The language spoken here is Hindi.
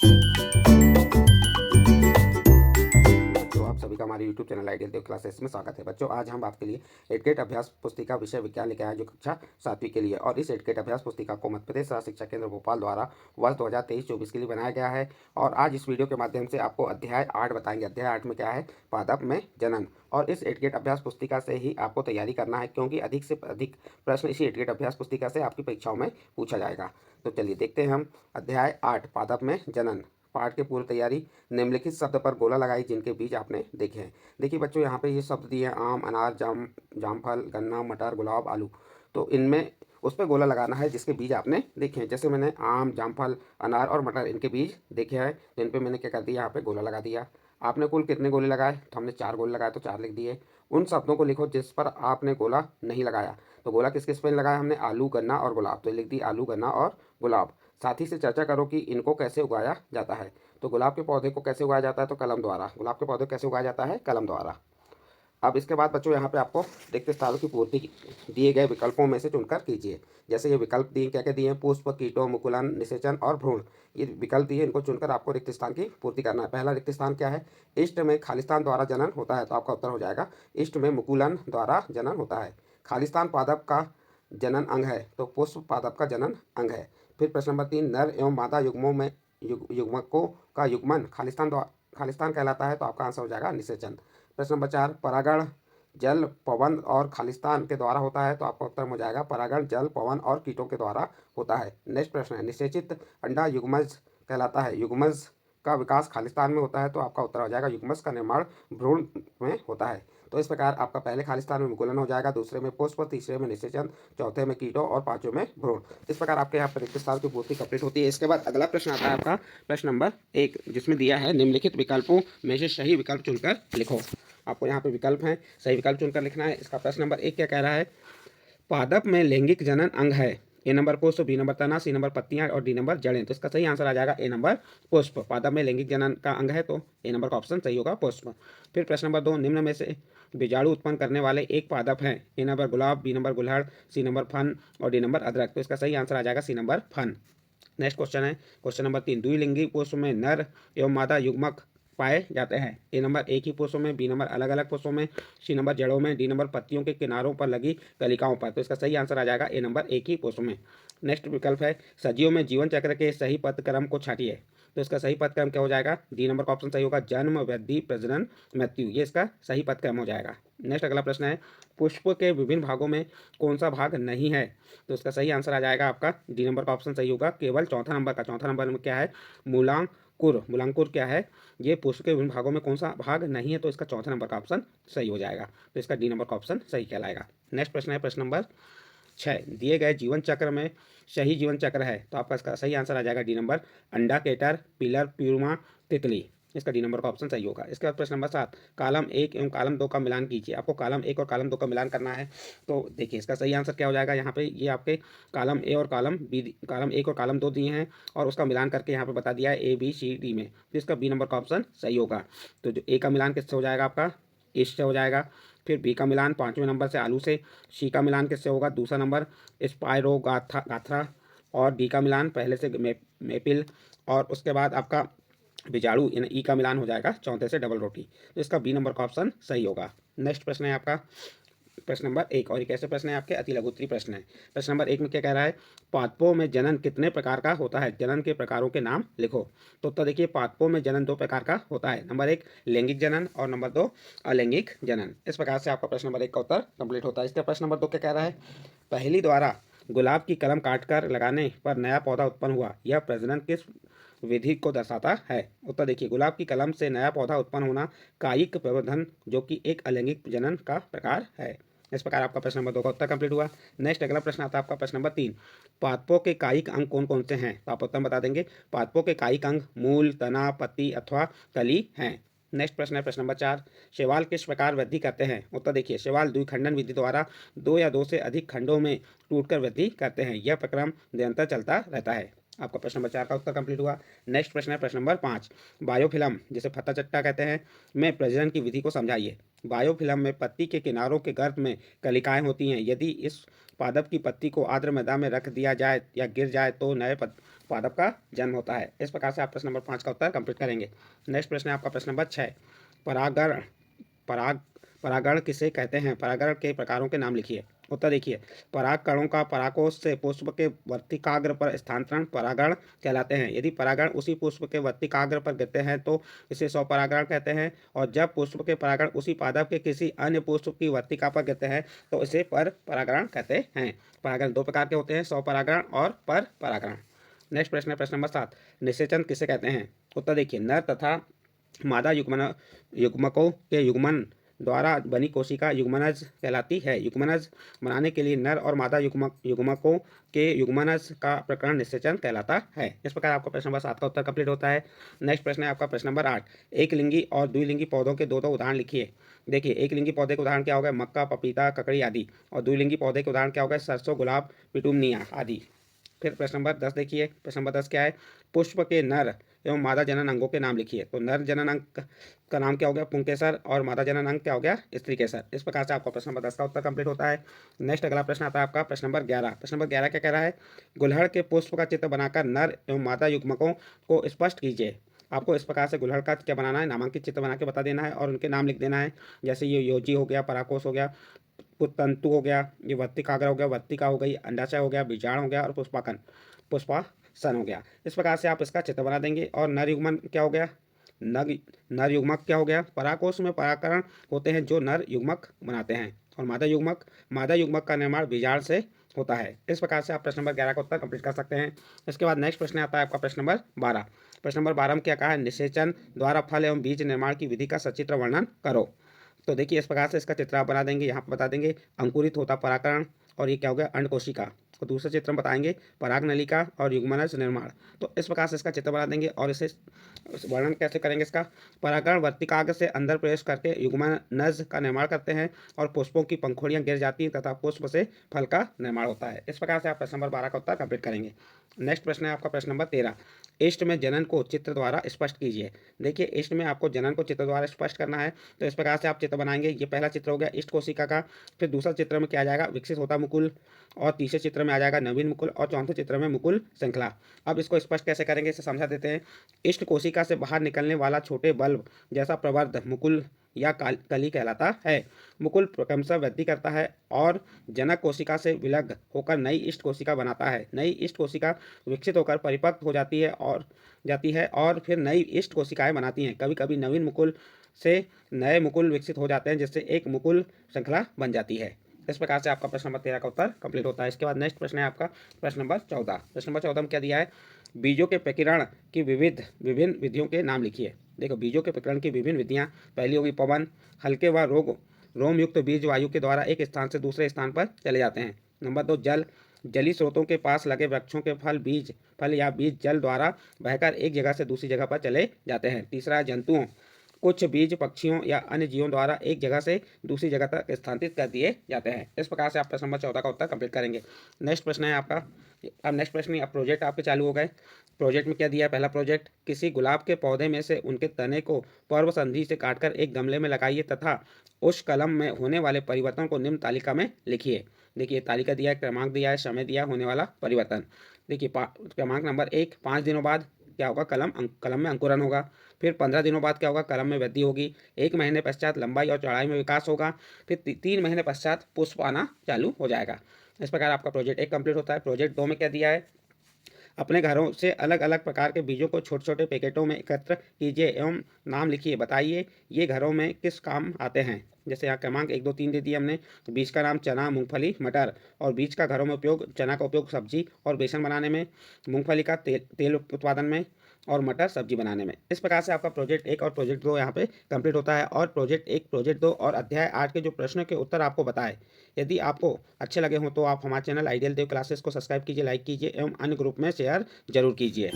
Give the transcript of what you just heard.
बच्चों, आप सभी का हमारे YouTube चैनल आइडियल देव क्लासेस में स्वागत है। बच्चों, आज हम आपके लिए एडकेट अभ्यास पुस्तिका विषय विज्ञान लेकर आए जो कक्षा 7वीं के लिए, और इस एडकेट अभ्यास पुस्तिका को मध्य प्रदेश शाला शिक्षा केंद्र भोपाल द्वारा वर्ष 2023-24 के लिए बनाया गया है। और आज इस वीडियो के माध्यम से आपको अध्याय 8 बताएंगे। अध्याय 8 में क्या है? पादप में जनन। और इस एडकेट अभ्यास पुस्तिका से ही आपको तैयारी करना है, क्योंकि अधिक से अधिक प्रश्न इसी एडकेट अभ्यास पुस्तिका से आपकी परीक्षाओं में पूछा जाएगा। तो चलिए देखते हैं हम अध्याय 8 पादप में जनन पाठ की पूर्व तैयारी। निम्नलिखित शब्द पर गोला लगाई जिनके बीज आपने देखे हैं। देखिए बच्चों, यहाँ पे ये शब्द दिए हैं: आम, अनार, जामफल, गन्ना, मटर, गुलाब, आलू। तो इनमें उस पर गोला लगाना है जिसके बीज आपने देखे हैं। जैसे मैंने आम, जामफल, अनार और मटर इनके बीज देखे हैं, तो इन पर मैंने क्या कर दिया, यहाँ पे गोला लगा दिया। आपने कुल कितने गोले लगाए? तो हमने 4 गोले लगाए, तो 4 लिख दिए। उन शब्दों को लिखो जिस पर आपने गोला नहीं लगाया। तो गोला किस किस पे लगाया हमने? आलू, गन्ना और गुलाब। तो लिख दी आलू, गन्ना और गुलाब। साथ ही से चर्चा करो कि इनको कैसे उगाया जाता है। तो गुलाब के पौधे को कैसे उगाया जाता है? तो कलम द्वारा। गुलाब के पौधे को कैसे उगाया जाता है? कलम द्वारा। अब इसके बाद बच्चों यहाँ पे आपको रिक्त स्थानों की पूर्ति दिए गए विकल्पों में से चुनकर कीजिए। जैसे ये विकल्प दिए, क्या क्या दिए हैं? पुष्प, कीटों, मुकुलन, निषेचन और भ्रूण। ये विकल्प दिए, इनको चुनकर आपको रिक्त स्थान की पूर्ति करना है। पहला रिक्त स्थान क्या है? इष्ट में खालिस्तान द्वारा जनन होता है, तो आपका उत्तर हो जाएगा इष्ट में मुकुलन द्वारा जनन होता है। खालिस्तान पादप का जनन अंग है, तो पुष्प पादप का जनन अंग है। फिर प्रश्न नंबर 3, नर एवं मादा युग्मों में युग्मकों का युग्मन खालिस्तान कहलाता है, तो आपका आंसर हो जाएगा निषेचन। प्रश्न नंबर 4, परागण जल, पवन और खालिस्तान के द्वारा होता है, तो आपका उत्तर हो जाएगा परागण जल, पवन और कीटों के द्वारा होता है। नेक्स्ट प्रश्न है, निषेचित अंडा युग्मज कहलाता है, युग्मज का विकास खालिस्तान में होता है, तो आपका उत्तर हो जाएगा युग्मज का निर्माण भ्रूण में होता है। तो इस प्रकार आपका पहले खालिस्तान में मुकुलन हो जाएगा, दूसरे में पुष्प, तीसरे में निषेचन, चौथे में कीटों और पांचवें में भ्रूण। इस प्रकार आपके यहाँ पर रिक्त स्थान की पूर्ति कंप्लीट होती है। इसके बाद अगला प्रश्न आता है आपका प्रश्न नंबर 1, जिसमें दिया है निम्नलिखित विकल्पों में से सही विकल्प चुनकर लिखो। आपको यहाँ पे विकल्प हैं, सही विकल्प चुनकर लिखना है। इसका प्रश्न नंबर 1 क्या कह रहा है? पादप में लैंगिक जनन अंग है। ए नंबर पुष्प, बी नंबर तना, सी नंबर पत्तियां और डी नंबर जड़ें। तो इसका सही आंसर आ जाएगा ए नंबर पुष्प। पादप में लैंगिक जनन का अंग है, तो ए नंबर का ऑप्शन सही होगा, पुष्प। फिर प्रश्न नंबर 2, निम्न में से बीजाणु उत्पन्न करने वाले एक पादप हैं। ए नंबर गुलाब, बी नंबर गुलहड़, सी नंबर फन और डी नंबर अदरक। तो इसका सही आंसर आ जाएगा C number fern. Next question है क्वेश्चन नंबर 3, द्विलिंगी पुष्प में नर एवं मादा युग्मक पाए जाते हैं। ए नंबर एक ही पुष्पों में, बी नंबर अलग अलग पुष्पों में, सी नंबर जड़ों में, डी नंबर पत्तियों के किनारों पर लगी कलिकाओं पर। तो इसका सही आंसर आ जाएगा ए नंबर एक ही पुष्प में। नेक्स्ट विकल्प है, सजियों में जीवन चक्र के सही पथ क्रम को छाटिए। तो इसका सही पथ क्रम क्या हो जाएगा? डी नंबर का ऑप्शन सही होगा, जन्म, वृद्धि, प्रजनन, मृत्यु। ये इसका सही पथ क्रम हो जाएगा। नेक्स्ट अगला प्रश्न है, पुष्प के विभिन्न भागों में कौन सा भाग नहीं है? तो इसका सही आंसर आ जाएगा आपका डी नंबर का ऑप्शन सही होगा, केवल चौथा नंबर का। चौथा नंबर में क्या है? मूलांकुर। मूलांकुर क्या है? ये पुष्प के विभिन्न भागों में कौन सा भाग नहीं है? तो इसका चौथा नंबर का ऑप्शन सही हो जाएगा, तो इसका डी नंबर का ऑप्शन सही कहलाएगा। नेक्स्ट प्रश्न है प्रश्न नंबर 6, दिए गए जीवन चक्र में सही जीवन चक्र है, तो आपका इसका सही आंसर आ जाएगा डी नंबर, अंडाकेटर, पिलर, प्यूमा, तितली। इसका डी नंबर का ऑप्शन सही होगा। इसके बाद प्रश्न नंबर 7, कॉलम 1 एवं कॉलम 2 का मिलान कीजिए। आपको कॉलम 1 और कॉलम 2 का मिलान करना है। तो देखिए इसका सही आंसर क्या हो जाएगा? यहाँ पे ये आपके कॉलम ए और कॉलम बी, कॉलम 1 और कॉलम 2 दिए हैं और उसका मिलान करके यहाँ पे बता दिया है ए बी सी डी में, तो इसका बी नंबर का ऑप्शन सही होगा। तो जो ए का मिलान किससे हो जाएगा? आपका ईस्ट से हो जाएगा। फिर बी का मिलान 5वें नंबर से आलू से। सी का मिलान किससे होगा? दूसरा नंबर स्पायरो गाथरा। और डी का मिलान पहले से मेपिल। और उसके बाद आपका बिजाड़ू यानी ई का मिलान हो जाएगा चौथे से डबल रोटी। तो इसका बी नंबर का ऑप्शन सही होगा। नेक्स्ट प्रश्न है आपका प्रश्न नंबर 1, और एक ऐसे प्रश्न है आपके अति लघु उत्तरीय प्रश्न है। प्रश्न नंबर 1 में क्या कह रहा है? पादपों में जनन कितने प्रकार का होता है? जनन के प्रकारों के नाम लिखो। तो देखिए पादपों में जनन 2 प्रकार का होता है। नंबर 1 लैंगिक जनन और नंबर 2 अलैंगिक जनन। इस प्रकार से आपका प्रश्न नंबर 1 का उत्तर कंप्लीट होता है। इसका प्रश्न नंबर 2 क्या कह रहा है? पहली द्वारा गुलाब की कलम काटकर लगाने पर नया पौधा उत्पन्न हुआ, यह प्रजनन किस विधि को दर्शाता है? उत्तर देखिए, गुलाब की कलम से नया पौधा उत्पन्न होना कायिक प्रवर्धन, जो कि एक अलैंगिक जनन का प्रकार है। इस प्रकार आपका प्रश्न नंबर 2 का उत्तर कंप्लीट हुआ। नेक्स्ट अगला प्रश्न आता है आपका प्रश्न नंबर 3, पादपों के कायिक अंग कौन कौन से हैं? तो आप उत्तर बता देंगे। पादपों के कायिक अंग मूल, तना, पत्ती अथवा कली हैं। नेक्स्ट प्रश्न है प्रश्न नंबर 4, शैवाल किस प्रकार वृद्धि करते हैं? उत्तर देखिए, शैवाल द्विखंडन विधि द्वारा 2 या 2 से अधिक खंडों में टूटकर वृद्धि करते हैं। यह प्रक्रम निरंतर चलता रहता है। आपका प्रश्न नंबर 4 का उत्तर कंप्लीट हुआ। नेक्स्ट प्रश्न है प्रश्न नंबर 5, बायोफिल्म जिसे फत्ता चट्टा कहते हैं में प्रजनन की विधि को समझाइए। बायोफिल्म में पत्ती के किनारों के गर्भ में कलिकाएं होती हैं। यदि इस पादप की पत्ती को आर्द्र मैदान में रख दिया जाए या गिर जाए तो नए पादप का जन्म होता है। इस प्रकार से आप प्रश्न नंबर 5 का उत्तर कंप्लीट करेंगे। नेक्स्ट प्रश्न है आपका प्रश्न नंबर 6, परागण परागण किसे कहते हैं? परागण के प्रकारों के नाम लिखिए। उत्तर देखिए, पराग कणों का परागकोश से पुष्प के वर्तिकाग्र पर स्थानांतरण परागण कहलाते हैं। यदि परागण उसी पुष्प के वर्तिकाग्र पर गिरते हैं तो इसे स्वपरागण कहते हैं, और जब पुष्प के परागण उसी पादप के किसी अन्य पुष्प की वर्तिका पर गिरते हैं तो इसे पर परागण कहते हैं। परागण दो प्रकार के होते हैं, स्वपरागण और पर परागण। नेक्स्ट प्रश्न है प्रश्न नंबर 7, निषेचन किसे कहते हैं? उत्तर देखिए, नर तथा मादा युग्मकों के युग्मन द्वारा बनी कोशिका युग्मनज कहलाती है। युग्मनज बनाने के लिए नर और मादा युग्मकों के युग्मनज का प्रकरण निषेचन कहलाता है। इस प्रकार आपका प्रश्न नंबर 7 का उत्तर कंप्लीट होता है। नेक्स्ट प्रश्न है आपका प्रश्न नंबर 8, एक लिंगी और द्विलिंगी पौधों के दो उदाहरण लिखिए। देखिए, एक लिंगी पौधे के उदाहरण क्या हो गए? मक्का, पपीता, ककड़ी आदि। और द्विलिंगी पौधे के उदाहरण क्या हो गए? सरसों, गुलाब, पिटूनिया आदि। फिर प्रश्न नंबर 10 देखिए, प्रश्न नंबर 10 क्या है? पुष्प के नर एवं मादा जनन अंगों के नाम लिखिए। तो नर जनन अंग का नाम क्या हो गया? पुंकेसर, और मादा जनन अंग क्या हो गया? स्त्रीकेसर। इस प्रकार से आपका प्रश्न नंबर 10 का उत्तर कंप्लीट होता है। नेक्स्ट अगला प्रश्न आता है आपका प्रश्न नंबर 11। प्रश्न नंबर 11 क्या कह रहा है? गुलहड़ के पुष्प का चित्र बनाकर नर एवं मादा युग्मकों को स्पष्ट कीजिए। आपको इस प्रकार से गुलहड़ का क्या बनाना है? नामांकित चित्र बना के बता देना है और उनके नाम लिख देना है। जैसे ये योजी हो गया, पराकोष हो गया, तंतु हो गया, ये वर्तिकाग्र हो गया, वर्तिका हो गई, अंडाशय हो गया, बीजाणु हो गया, और पुष्पासन हो गया। इस प्रकार से आप इसका चित्र बना देंगे। और नर युग्मन क्या हो गया? नर युग्मक क्या हो गया? पराकोष में परागकण होते हैं जो नर युग्मक बनाते हैं, और मादा युग्मक का निर्माण बीजांड से होता है। इस प्रकार से आप प्रश्न नंबर 11 का उत्तर कंप्लीट कर सकते हैं। इसके बाद नेक्स्ट प्रश्न आता है आपका प्रश्न नंबर 12। प्रश्न नंबर 12 में क्या कहा है? निषेचन द्वारा फल एवं बीज निर्माण की विधि का सचित्र वर्णन करो। तो देखिए, इस प्रकार से इसका चित्र आप बना देंगे। यहाँ पर बता देंगे अंकुरित होता परागकण, और ये क्या हो गया? अंड कोशिका। तो दूसरे चित्र में बताएंगे पराग नलिका और युग्मनज निर्माण। तो इस प्रकार से इसका चित्र बना देंगे। और इसे वर्णन कैसे करेंगे इसका? परागकण वर्तिकाग्र से अंदर प्रवेश करके युग्मनज का निर्माण करते हैं, और पुष्पों की पंखुड़ियां गिर जाती हैं तथा पुष्प से फल का निर्माण होता है। इस प्रकार से आप प्रश्न नंबर 12 का उत्तर कंप्लीट करेंगे। नेक्स्ट प्रश्न है आपका प्रश्न नंबर 13, इष्ट में जनन को चित्र द्वारा स्पष्ट कीजिए। देखिए, इष्ट में आपको जनन को चित्र द्वारा स्पष्ट करना है। तो इस प्रकार से आप चित्र बनाएंगे। ये पहला चित्र हो गया इष्ट कोशिका का। फिर दूसरा चित्र में क्या आ जाएगा? विकसित होता मुकुल, और तीसरे चित्र में आ जाएगा नवीन मुकुल, और चौथे चित्र में मुकुल श्रृंखला। अब इसको स्पष्ट कैसे करेंगे इसे समझा देते हैं। इष्ट कोशिका से बाहर निकलने वाला छोटे बल्ब जैसा प्रवर्ध मुकुल या कली कहलाता है। मुकुल क्रमशः वृद्धि करता है और जनक कोशिका से विलग होकर नई इष्ट कोशिका बनाता है। नई इष्ट कोशिका विकसित होकर परिपक्व हो जाती है और फिर नई इष्ट कोशिकाएं बनाती हैं। कभी कभी नवीन मुकुल से नए मुकुल विकसित हो जाते हैं, जिससे एक मुकुल श्रृंखला बन जाती है। इस प्रकार से आपका प्रश्न नंबर 13 का उत्तर कंप्लीट होता है। इसके बाद नेक्स्ट प्रश्न है आपका प्रश्न नंबर 14। प्रश्न नंबर 14 में क्या दिया है? बीजों के प्रकीर्णन की विभिन्न विधियों के नाम लिखिए। देखो, बीजों के प्रकीर्णन की विभिन्न विधियां, पहली होगी पवन। हल्के व रोमयुक्त बीज वायु के द्वारा एक स्थान से दूसरे स्थान पर चले जाते हैं। नंबर 2, जल। जलीय स्रोतों के पास लगे वृक्षों के फल या बीज जल द्वारा बहकर एक जगह से दूसरी जगह पर चले जाते हैं। तीसरा, जंतुओं। कुछ बीज पक्षियों या अन्य जीवों द्वारा एक जगह से दूसरी जगह तक स्थानांतरित कर दिए जाते हैं। इस प्रकार से आप प्रश्न नंबर 14 का उत्तर कंप्लीट करेंगे। नेक्स्ट प्रश्न है आपका, अब नेक्स्ट प्रश्न, अब प्रोजेक्ट आपके चालू हो गए। प्रोजेक्ट में क्या दिया है? पहला प्रोजेक्ट, किसी गुलाब के पौधे में से उनके तने को पर्व संधि से काटकर एक गमले में लगाइए तथा उस कलम में होने वाले परिवर्तन को निम्न तालिका में लिखिए। देखिए, तालिका दिया है, क्रमांक दिया है, समय दिया, होने वाला परिवर्तन। देखिए, क्रमांक नंबर 1, 5 दिनों बाद क्या होगा? कलम में अंकुरन होगा। फिर 15 दिनों बाद क्या होगा? कलम में वृद्धि होगी। 1 महीने पश्चात लंबाई और चौड़ाई में विकास होगा। फिर 3 महीने पश्चात पुष्प आना चालू हो जाएगा। इस प्रकार आपका प्रोजेक्ट 1 कंप्लीट होता है। प्रोजेक्ट 2 में क्या दिया है? अपने घरों से अलग अलग प्रकार के बीजों को छोटे छोटे पैकेटों में एकत्र कीजिए एवं नाम लिखिए। बताइए ये घरों में किस काम आते हैं। जैसे यहाँ क्रमांक 1, 2, 3 दे दिए हमने। बीज का नाम चना, मूंगफली, मटर। और बीज का घरों में उपयोग, चना का उपयोग सब्जी और बेसन बनाने में, मूंगफली का तेल उत्पादन में, और मटर सब्जी बनाने में। इस प्रकार से आपका प्रोजेक्ट 1 और प्रोजेक्ट 2 यहाँ पे कंप्लीट होता है। और प्रोजेक्ट 1, प्रोजेक्ट 2 और अध्याय 8 के जो प्रश्नों के उत्तर आपको बताए, यदि आपको अच्छे लगे हों तो आप हमारे चैनल आइडियल देव क्लासेस को सब्सक्राइब कीजिए, लाइक कीजिए एवं अन्य ग्रुप में शेयर जरूर कीजिए।